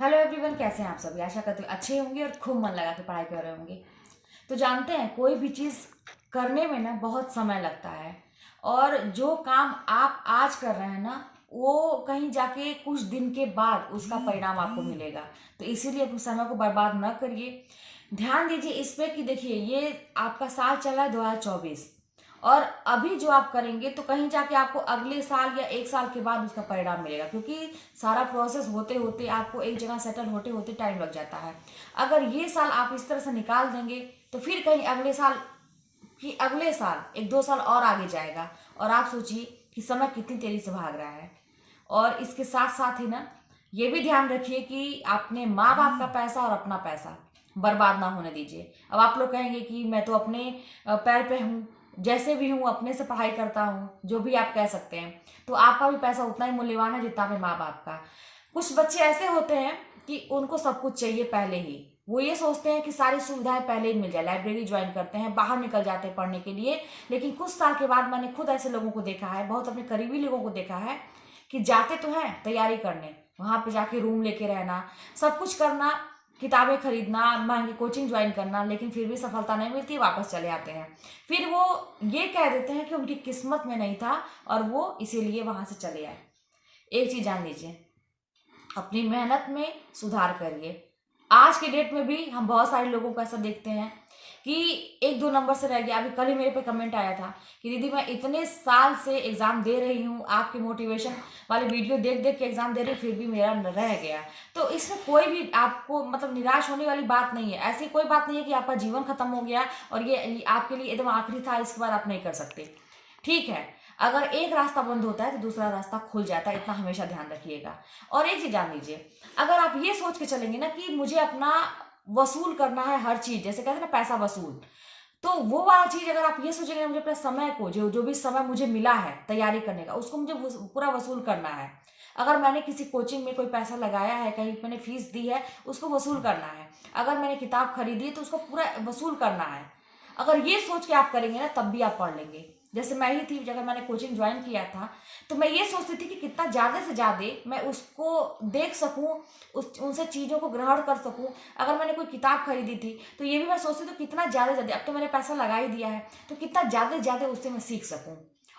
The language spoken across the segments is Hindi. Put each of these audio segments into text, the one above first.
हेलो एवरीवन, कैसे हैं आप सभी। आशा करती हूँ अच्छे होंगे और खूब मन लगा के पढ़ाई कर रहे होंगे। तो जानते हैं, कोई भी चीज़ करने में ना बहुत समय लगता है। और जो काम आप आज कर रहे हैं ना, वो कहीं जाके कुछ दिन के बाद उसका परिणाम आपको मिलेगा। तो इसीलिए अपने समय को बर्बाद न करिए। ध्यान दीजिए इस पे कि देखिए, ये आपका साल चला है 2024, और अभी जो आप करेंगे तो कहीं जाके आपको अगले साल या एक साल के बाद उसका परिणाम मिलेगा, क्योंकि सारा प्रोसेस होते होते आपको एक जगह सेटल होते होते टाइम लग जाता है। अगर ये साल आप इस तरह से निकाल देंगे तो फिर कहीं अगले साल एक दो साल और आगे जाएगा, और आप सोचिए कि समय कितनी तेजी से भाग रहा है। और इसके साथ साथ ही ना, ये भी ध्यान रखिए कि आपने माँ बाप का पैसा और अपना पैसा बर्बाद ना होने दीजिए। अब आप लोग कहेंगे कि मैं तो अपने पैर पे हूँ, जैसे भी हूँ अपने से पढ़ाई करता हूँ, जो भी आप कह सकते हैं। तो आपका भी पैसा उतना ही मूल्यवान है जितना अपने माँ बाप का। कुछ बच्चे ऐसे होते हैं कि उनको सब कुछ चाहिए पहले ही। वो ये सोचते हैं कि सारी सुविधाएं पहले ही मिल जाए, लाइब्रेरी ज्वाइन करते हैं, बाहर निकल जाते हैं पढ़ने के लिए। लेकिन कुछ साल के बाद मैंने खुद ऐसे लोगों को देखा है, बहुत अपने करीबी लोगों को देखा है, कि जाते तो हैं तैयारी करने, वहां पे जाके रूम लेके रहना, सब कुछ करना, किताबें खरीदना, महंगी कोचिंग ज्वाइन करना, लेकिन फिर भी सफलता नहीं मिलती, वापस चले आते हैं। फिर वो ये कह देते हैं कि उनकी किस्मत में नहीं था और वो इसीलिए वहां से चले आए। एक चीज जान लीजिए, अपनी मेहनत में सुधार करिए। आज के डेट में भी हम बहुत सारे लोगों को ऐसा देखते हैं कि एक दो नंबर से रह गया। अभी कल ही मेरे पे कमेंट आया था कि दीदी मैं इतने साल से एग्जाम दे रही हूँ, आपके मोटिवेशन वाले वीडियो देख देख के एग्जाम दे रही, फिर भी मेरा रह गया। तो इसमें कोई भी आपको मतलब निराश होने वाली बात नहीं है। ऐसी कोई बात नहीं है कि आपका जीवन खत्म हो गया और ये आपके लिए एकदम आखिरी था, इसके बाद आप नहीं कर सकते। ठीक है, अगर एक रास्ता बंद होता है तो दूसरा रास्ता खुल जाता है, इतना हमेशा ध्यान रखिएगा। और एक चीज जान लीजिए, अगर आप ये सोच के चलेंगे ना कि मुझे अपना वसूल करना है हर चीज, जैसे कहते हैं ना पैसा वसूल, तो वो वाला चीज अगर आप ये सोचेंगे मुझे अपने समय को, जो जो भी समय मुझे मिला है तैयारी करने का, उसको मुझे पूरा वसूल करना है। अगर मैंने किसी कोचिंग में कोई पैसा लगाया है, कहीं मैंने फीस दी है, उसको वसूल करना है। अगर मैंने किताब खरीदी है तो उसको पूरा वसूल करना है। अगर ये सोच के आप करेंगे ना, तब भी आप पढ़ लेंगे। जैसे मैं ही थी, जब मैंने कोचिंग ज्वाइन किया था, तो मैं ये सोचती थी कि कितना ज़्यादा से ज़्यादा मैं उसको देख सकूं, उनसे चीज़ों को ग्रहण कर सकूं। अगर मैंने कोई किताब खरीदी थी तो ये भी मैं सोचती थी कितना ज़्यादा ज़्यादा, अब तो मैंने पैसा लगा ही दिया है तो कितना ज़्यादा से ज़्यादा उससे मैं सीख सकूं।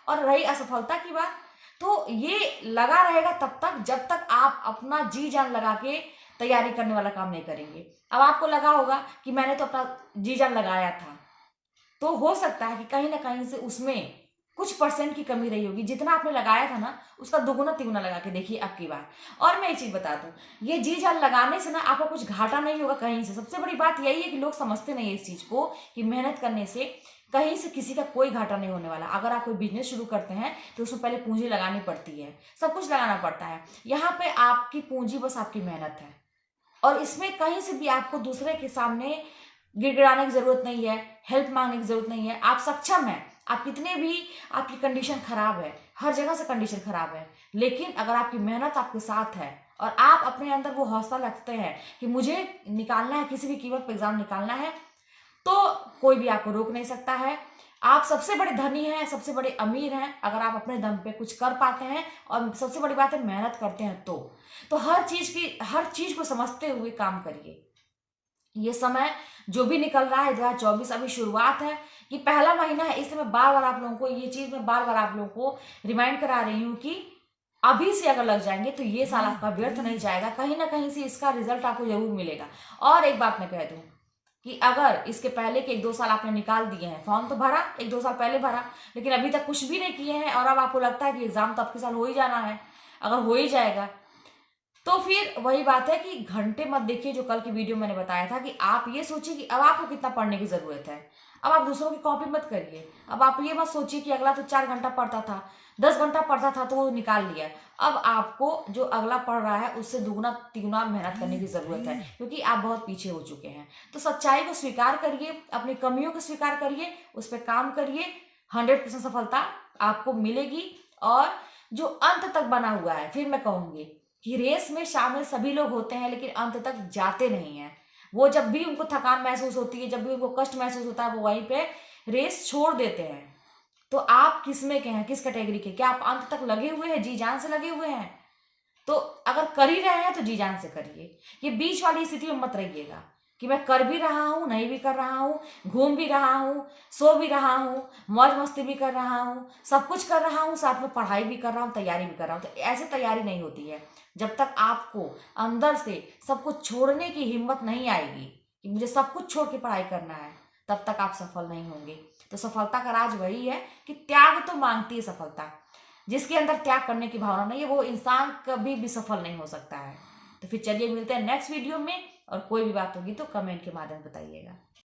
और रही असफलता की बात, तो ये लगा रहेगा तब तक जब तक आप अपना जी जान लगा के तैयारी करने वाला काम नहीं करेंगे। अब आपको लगा होगा कि मैंने तो अपना जी जान लगाया था, तो हो सकता है कि कहीं ना कहीं से उसमें कुछ परसेंट की कमी रही होगी। जितना आपने लगाया था ना, उसका दुगुना तिगुना लगा के देखिए अब की बार। और मैं एक चीज बता दूं, ये जी जान लगाने से ना आपको कुछ घाटा नहीं होगा कहीं से। सबसे बड़ी बात यही है कि लोग समझते नहीं है इस चीज को, कि मेहनत करने से कहीं से किसी का कोई घाटा नहीं होने वाला। अगर आप कोई बिजनेस शुरू करते हैं तो उसमें पहले पूंजी लगानी पड़ती है, सब कुछ लगाना पड़ता है। यहाँ पे आपकी पूंजी बस आपकी मेहनत है, और इसमें कहीं से भी आपको दूसरे के सामने गिड़गिड़ाने की जरूरत नहीं है, हेल्प मांगने की जरूरत नहीं है। आप सक्षम हैं, आप कितने भी आपकी कंडीशन खराब है, हर जगह से कंडीशन खराब है, लेकिन अगर आपकी मेहनत आपके साथ है और आप अपने अंदर वो हौसला रखते हैं कि मुझे निकालना है, किसी भी कीमत पर एग्जाम निकालना है, तो कोई भी आपको रोक नहीं सकता है। आप सबसे बड़े धनी हैं, सबसे बड़े अमीर हैं अगर आप अपने दम पे कुछ कर पाते हैं, और सबसे बड़ी बात है मेहनत करते हैं। तो हर चीज को समझते हुए काम करिए। ये समय जो भी निकल रहा है 2024 अभी शुरुआत है, ये पहला महीना है, इसलिए मैं बार बार आप लोगों को ये चीज मैं बार बार आप लोगों को रिमाइंड करा रही हूँ कि अभी से अगर लग जाएंगे तो ये साल आपका व्यर्थ नहीं जाएगा, कहीं ना कहीं से इसका रिजल्ट आपको जरूर मिलेगा। और एक बात मैं कह दूं कि अगर इसके पहले के एक दो साल आपने निकाल दिए हैं, फॉर्म तो भरा एक दो साल पहले भरा, लेकिन अभी तक कुछ भी नहीं किए हैं, और अब आपको लगता है कि एग्जाम तो आपके साल हो ही जाना है, अगर हो ही जाएगा, तो फिर वही बात है कि घंटे मत देखिए। जो कल की वीडियो मैंने बताया था कि आप ये सोचिए कि अब आपको कितना पढ़ने की जरूरत है। अब आप दूसरों की कॉपी मत करिए। अब आप ये मत सोचिए कि अगला तो 4 घंटा पढ़ता था, 10 घंटा पढ़ता था तो वो निकाल लिया। अब आपको जो अगला पढ़ रहा है उससे दुगना तिगुना मेहनत करने की जरूरत है, क्योंकि आप बहुत पीछे हो चुके हैं। तो सच्चाई को स्वीकार करिए, अपनी कमियों को स्वीकार करिए, उस पर काम करिए, 100% सफलता आपको मिलेगी। और जो अंत तक बना हुआ है, फिर मैं कहूंगी कि रेस में शामिल सभी लोग होते हैं लेकिन अंत तक जाते नहीं हैं। वो जब भी उनको थकान महसूस होती है, जब भी उनको कष्ट महसूस होता है, वो वहीं पे रेस छोड़ देते हैं। तो आप किस में के हैं, किस कैटेगरी के, क्या आप अंत तक लगे हुए हैं, जी जान से लगे हुए हैं? तो अगर कर ही रहे हैं तो जी जान से करिए। ये बीच वाली स्थिति में मत रहिएगा कि मैं कर भी रहा हूँ, नहीं भी कर रहा हूँ, घूम भी रहा हूँ, सो भी रहा हूँ, मौज मस्ती भी कर रहा हूँ, सब कुछ कर रहा हूँ, साथ में पढ़ाई भी कर रहा हूँ, तैयारी भी कर रहा हूँ। तो ऐसे तैयारी नहीं होती है। जब तक आपको अंदर से सब कुछ छोड़ने की हिम्मत नहीं आएगी कि मुझे सब कुछ छोड़ के पढ़ाई करना है, तब तक आप सफल नहीं होंगे। तो सफलता का राज वही है कि त्याग तो मांगती है सफलता। जिसके अंदर त्याग करने की भावना नहीं है, वो इंसान कभी भी सफल नहीं हो सकता है। तो फिर चलिए मिलते हैं नेक्स्ट वीडियो में, और कोई भी बात होगी तो कमेंट के माध्यम बताइएगा।